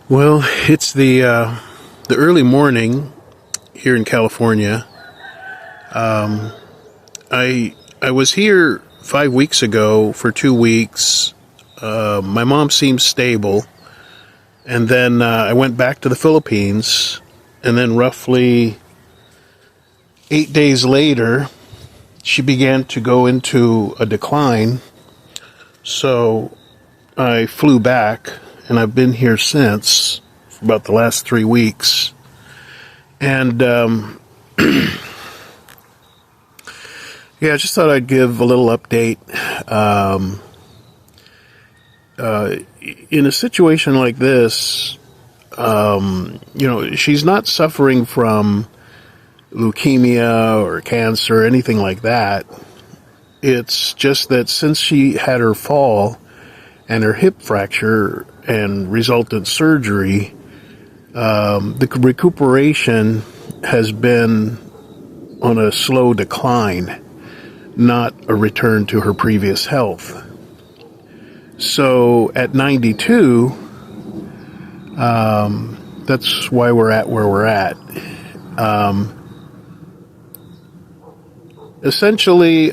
Well, it's the early morning here in California. I was here 5 weeks ago for 2 weeks. My mom seems stable, and then I went back to the Philippines, and then roughly 8 days later, she began to go into a decline. So I flew back, and I've been here since for about the last 3 weeks. And yeah, I just thought I'd give a little update. In a situation like this, she's not suffering from leukemia or cancer or anything like that. It's just that since she had her fall and her hip fracture and resultant surgery, the recuperation has been on a slow decline, not a return to her previous health. So at 92, that's why we're at where we're at. Essentially,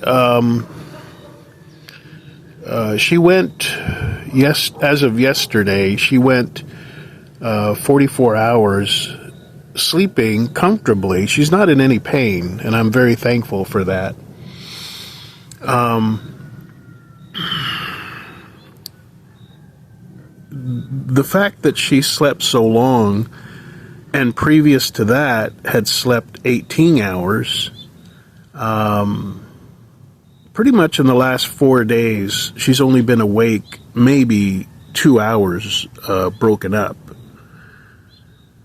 she went, as of yesterday, she went 44 hours sleeping comfortably. She's not in any pain, and I'm very thankful for that. The fact that she slept so long, and previous to that had slept 18 hours, pretty much in the last 4 days, she's only been awake maybe 2 hours, broken up.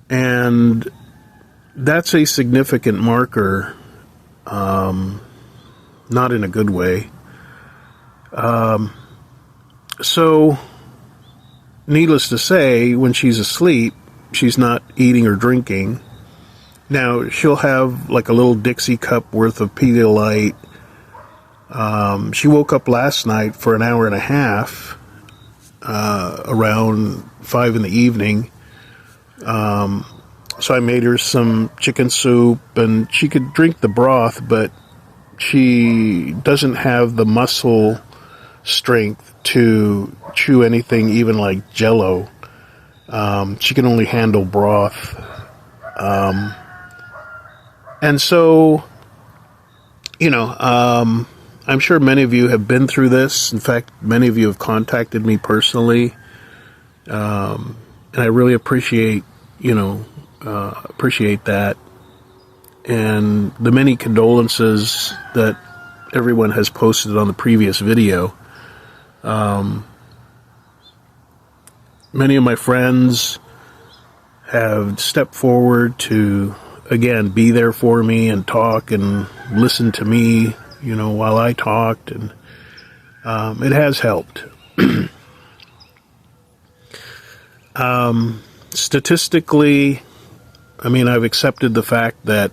And that's a significant marker, not in a good way. So, needless to say, when she's asleep, she's not eating or drinking. Now, she'll have like a little Dixie cup worth of Pedialyte. She woke up last night for an hour and a half, around 5 in the evening. So I made her some chicken soup, and she could drink the broth, but she doesn't have the muscle strength to chew anything even like Jell-O. She can only handle broth. And so, I'm sure many of you have been through this. In fact, many of you have contacted me personally. And I really appreciate that. And the many condolences that everyone has posted on the previous video. Many of my friends have stepped forward to, again, be there for me and talk and listen to me, while I talked, and it has helped. Statistically, I've accepted the fact that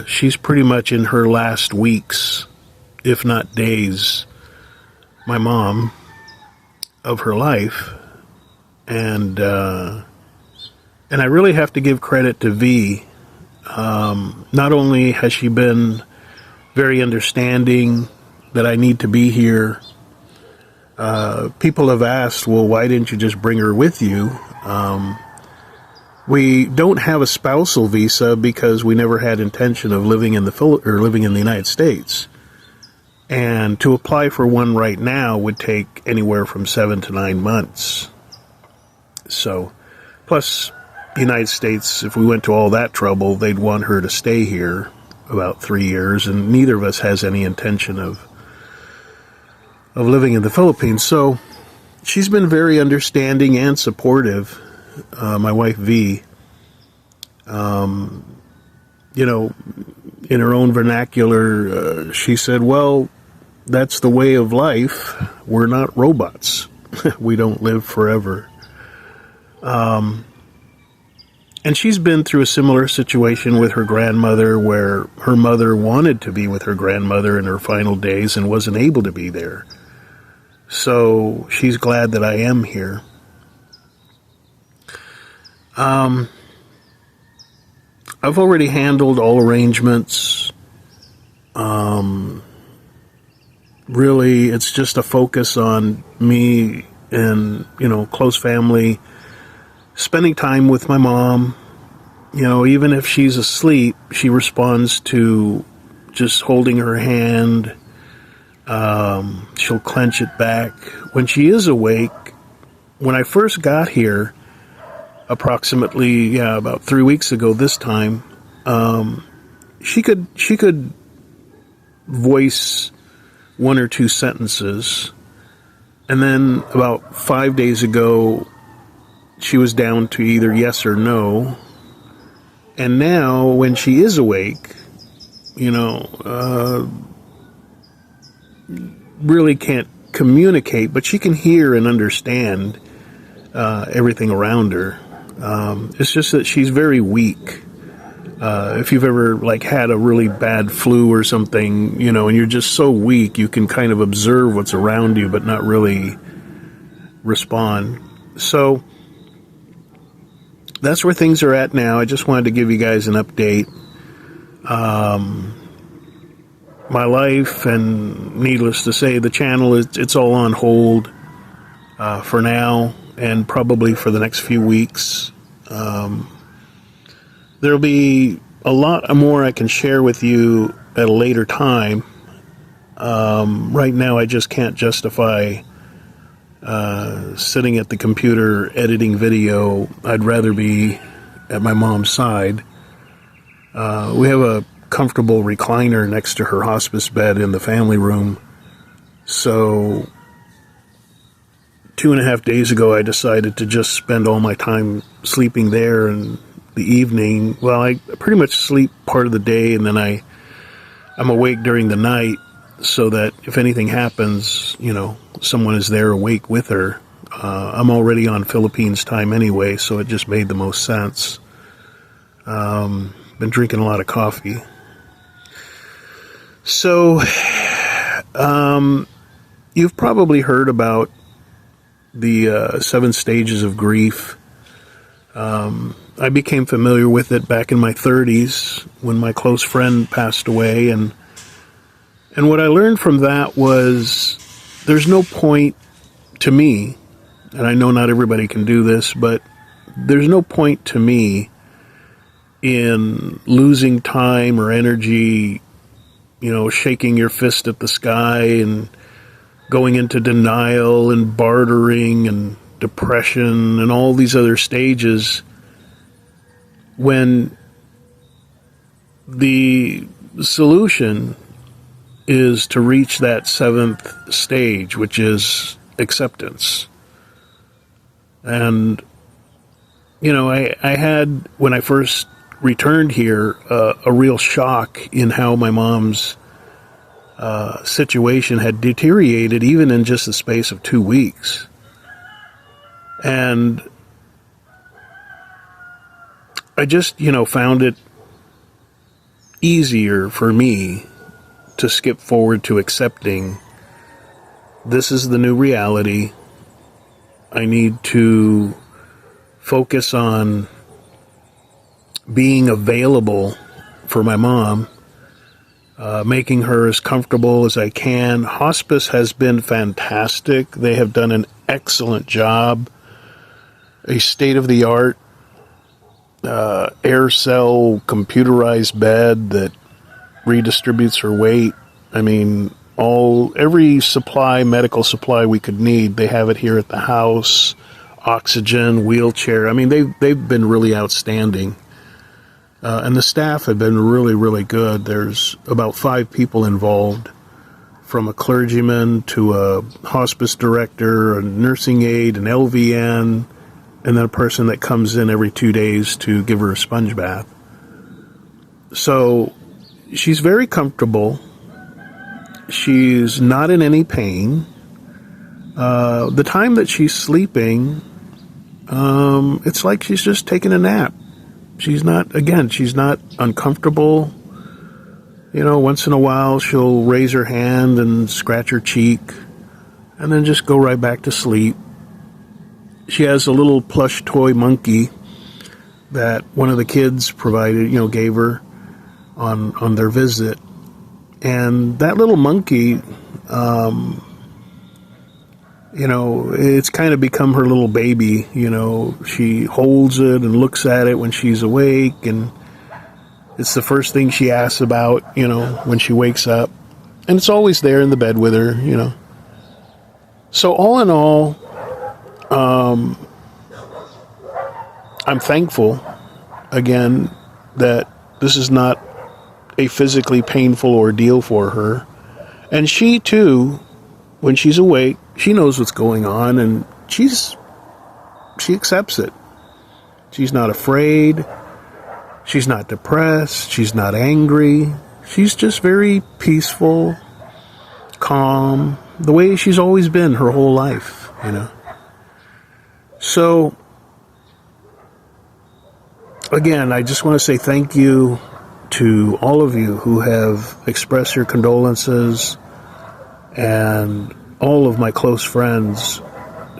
she's pretty much in her last weeks, if not days, my mom, of her life. And I really have to give credit to V. Not only has she been very understanding that I need to be here, people have asked, well, why didn't you just bring her with you? We don't have a spousal visa because we never had intention of living in the United States. And to apply for one right now would take anywhere from 7 to 9 months. So, plus, the United States, if we went to all that trouble, they'd want her to stay here about 3 years, and neither of us has any intention of living in the Philippines. So, she's been very understanding and supportive. My wife V, in her own vernacular, she said, well, that's the way of life. We're not robots. We don't live forever. And she's been through a similar situation with her grandmother, where her mother wanted to be with her grandmother in her final days and wasn't able to be there. So she's glad that I am here. I've already handled all arrangements. Really, it's just a focus on me and, close family, spending time with my mom. Even if she's asleep, she responds to just holding her hand. She'll clench it back. When she is awake, when I first got here, approximately, about 3 weeks ago this time, she could voice one or two sentences. And then about 5 days ago, she was down to either yes or no. And now, when she is awake, really can't communicate, but she can hear and understand everything around her. It's just that she's very weak. If you've ever had a really bad flu or something, and you're just so weak, you can kind of observe what's around you, but not really respond. So that's where things are at now. I just wanted to give you guys an update. My life, and needless to say, the channel it's all on hold for now, and probably for the next few weeks. There'll be a lot more I can share with you at a later time. Right now, I just can't justify sitting at the computer editing video. I'd rather be at my mom's side. We have a comfortable recliner next to her hospice bed in the family room. So 2.5 days ago, I decided to just spend all my time sleeping there, and the evening, well, I pretty much sleep part of the day, and then I'm awake during the night, so that if anything happens, someone is there awake with her. I'm already on Philippines time anyway, so it just made the most sense. Been drinking a lot of coffee. So, you've probably heard about the 7 stages of grief. I became familiar with it back in my 30s when my close friend passed away, and what I learned from that was there's no point to me, and I know not everybody can do this, but there's no point to me in losing time or energy, shaking your fist at the sky and going into denial and bartering and depression and all these other stages, when the solution is to reach that 7th stage, which is acceptance. And, I had, when I first returned here, a real shock in how my mom's situation had deteriorated, even in just the space of 2 weeks. And I just, found it easier for me to skip forward to accepting this is the new reality. I need to focus on being available for my mom, making her as comfortable as I can. Hospice has been fantastic. They have done an excellent job. A state-of-the-art air cell computerized bed that redistributes her weight. I mean, every medical supply we could need, they have it here at the house. Oxygen, wheelchair. I mean, they've been really outstanding. And the staff have been really, really good. There's about 5 people involved, from a clergyman to a hospice director, a nursing aide, an LVN, and then a person that comes in every 2 days to give her a sponge bath. So she's very comfortable. She's not in any pain. The time that she's sleeping, it's like she's just taking a nap. She's not uncomfortable. Once in a while she'll raise her hand and scratch her cheek and then just go right back to sleep. She has a little plush toy monkey that one of the kids provided, gave her on their visit. And that little monkey, it's kind of become her little baby. She holds it and looks at it when she's awake, and it's the first thing she asks about, when she wakes up. And it's always there in the bed with her, So all in all, I'm thankful, again, that this is not a physically painful ordeal for her. And she, too, when she's awake, she knows what's going on, and she accepts it. She's not afraid. She's not depressed. She's not angry. She's just very peaceful, calm, the way she's always been her whole life, So, again, I just want to say thank you to all of you who have expressed your condolences, and all of my close friends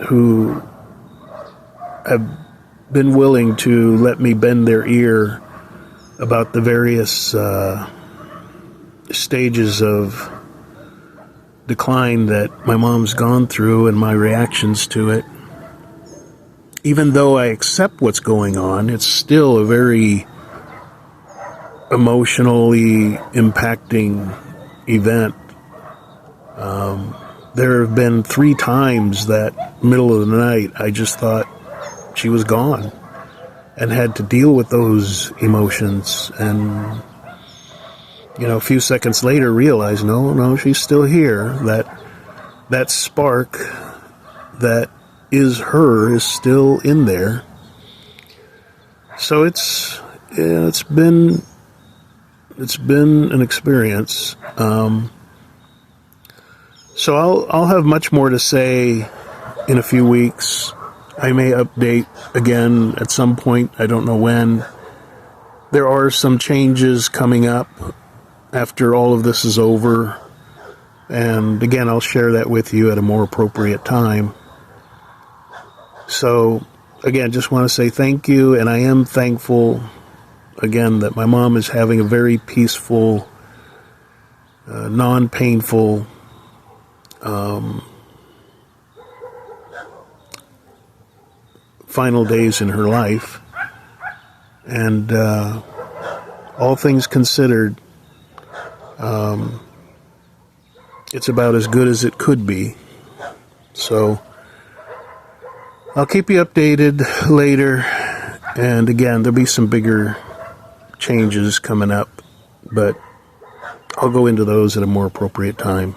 who have been willing to let me bend their ear about the various stages of decline that my mom's gone through and my reactions to it. Even though I accept what's going on, it's still a very emotionally impacting event. There have been 3 times that middle of the night I just thought she was gone, and had to deal with those emotions, and a few seconds later realize no, she's still here. That spark that is her is still in there. So it's been an experience. So I'll have much more to say in a few weeks. I may update again at some point. I don't know when. There are some changes coming up after all of this is over. And again, I'll share that with you at a more appropriate time. So, again, just want to say thank you. And I am thankful, again, that my mom is having a very peaceful, non-painful, final days in her life. And all things considered, it's about as good as it could be. So I'll keep you updated later. And again, there'll be some bigger changes coming up, but I'll go into those at a more appropriate time.